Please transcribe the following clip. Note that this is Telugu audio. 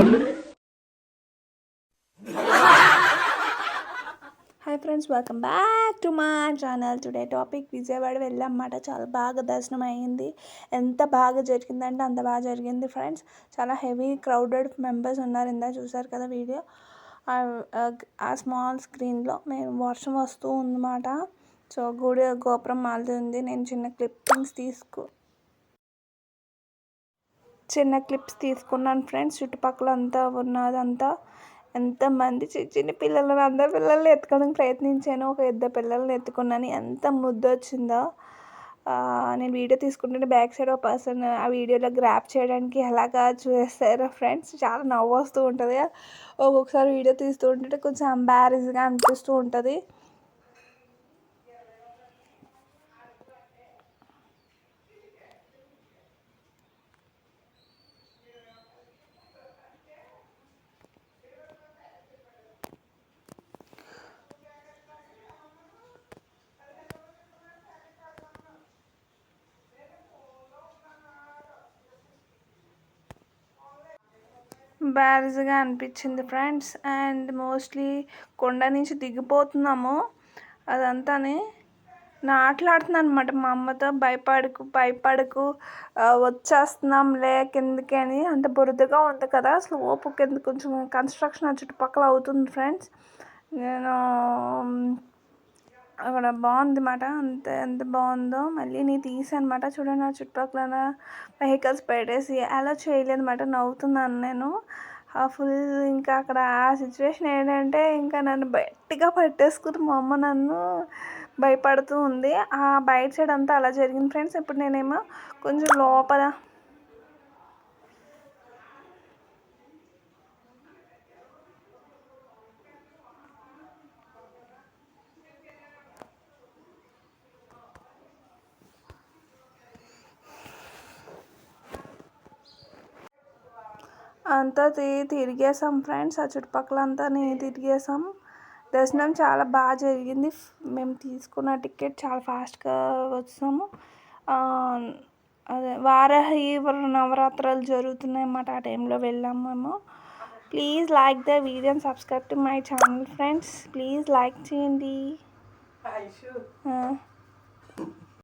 Hi friends, welcome back to my channel. Today topic Vijayawada వెళ్ళామన్నమాట. చాలా బాగా దర్శనం అయ్యింది. ఎంత బాగా జరిగిందంటే అంత బాగా జరిగింది ఫ్రెండ్స్. చాలా హెవీ క్రౌడెడ్ మెంబర్స్ ఉన్నారు. ఇందా చూసారు కదా వీడియో. ఆ స్మాల్ స్క్రీన్లో మేము వర్షం వస్తూ ఉందన్నమాట. సో గుడి గోపురం మాలుతుంది. నేను చిన్న క్లిప్స్ తీసుకున్నాను ఫ్రెండ్స్. చుట్టుపక్కల అంతా ఉన్నదంతా ఎంతమంది చిన్న పిల్లలను అందరు పిల్లల్ని ఎత్తుకోవడానికి ప్రయత్నించాను. ఒక ఇద్దరు పిల్లల్ని ఎత్తుకున్నాను. ఎంత ముద్దు వచ్చిందో. నేను వీడియో తీసుకుంటుంటే బ్యాక్ సైడ్ ఒక పర్సన్ ఆ వీడియోలో గ్రాప్ చేయడానికి ఎలాగా చూస్తారు ఫ్రెండ్స్. చాలా నవ్వు వస్తూ ఉంటుంది. ఒక్కొక్కసారి వీడియో తీస్తూ ఉంటుంటే కొంచెం ఎంబారెస్గా అనిపిస్తూ ఉంటుంది. బ్యారజ్గా అనిపించింది ఫ్రెండ్స్. అండ్ మోస్ట్లీ కొండ నుంచి దిగిపోతున్నాము. అదంతాని ఆటలాడుతున్నాను అనమాట మా అమ్మతో. భయపడకు వచ్చేస్తున్నాంలే కిందకి అని. అంత బురదగా ఉంది కదా, స్లోప్ కింద కొంచెం కన్స్ట్రక్షన్ చుట్టుపక్కల అవుతుంది ఫ్రెండ్స్. నేను అక్కడ బాగుంది అన్నమాట. ఎంత బాగుందో. మళ్ళీ నీ తీసానమాట. చూడండి ఆ చుట్టుపక్కల వెహికల్స్ పెట్టేసి అలా చేయలేదన్నమాట. నవ్వుతున్నాను నేను ఫుల్. ఇంకా అక్కడ ఆ సిచ్యువేషన్ ఏంటంటే ఇంకా నన్ను గట్టిగా పట్టేసుకుని మా అమ్మ నన్ను భయపడుతూ ఉంది. ఆ బయట సైడ్ అంతా అలా జరిగింది ఫ్రెండ్స్. ఇప్పుడు నేనేమో కొంచెం లోపల అంతా తిరిగేసాం ఫ్రెండ్స్. ఆ చుట్టుపక్కల అంతా తిరిగేసాం. దర్శనం చాలా బాగా జరిగింది. మేము తీసుకున్న టికెట్ చాలా ఫాస్ట్గా వచ్చాము. అదే వారాహి నవరాత్రులు జరుగుతున్నాయి అన్నమాట. ఆ టైంలో వెళ్ళాము మేము. Please like the video and subscribe to my channel friends. Please like చేయండి.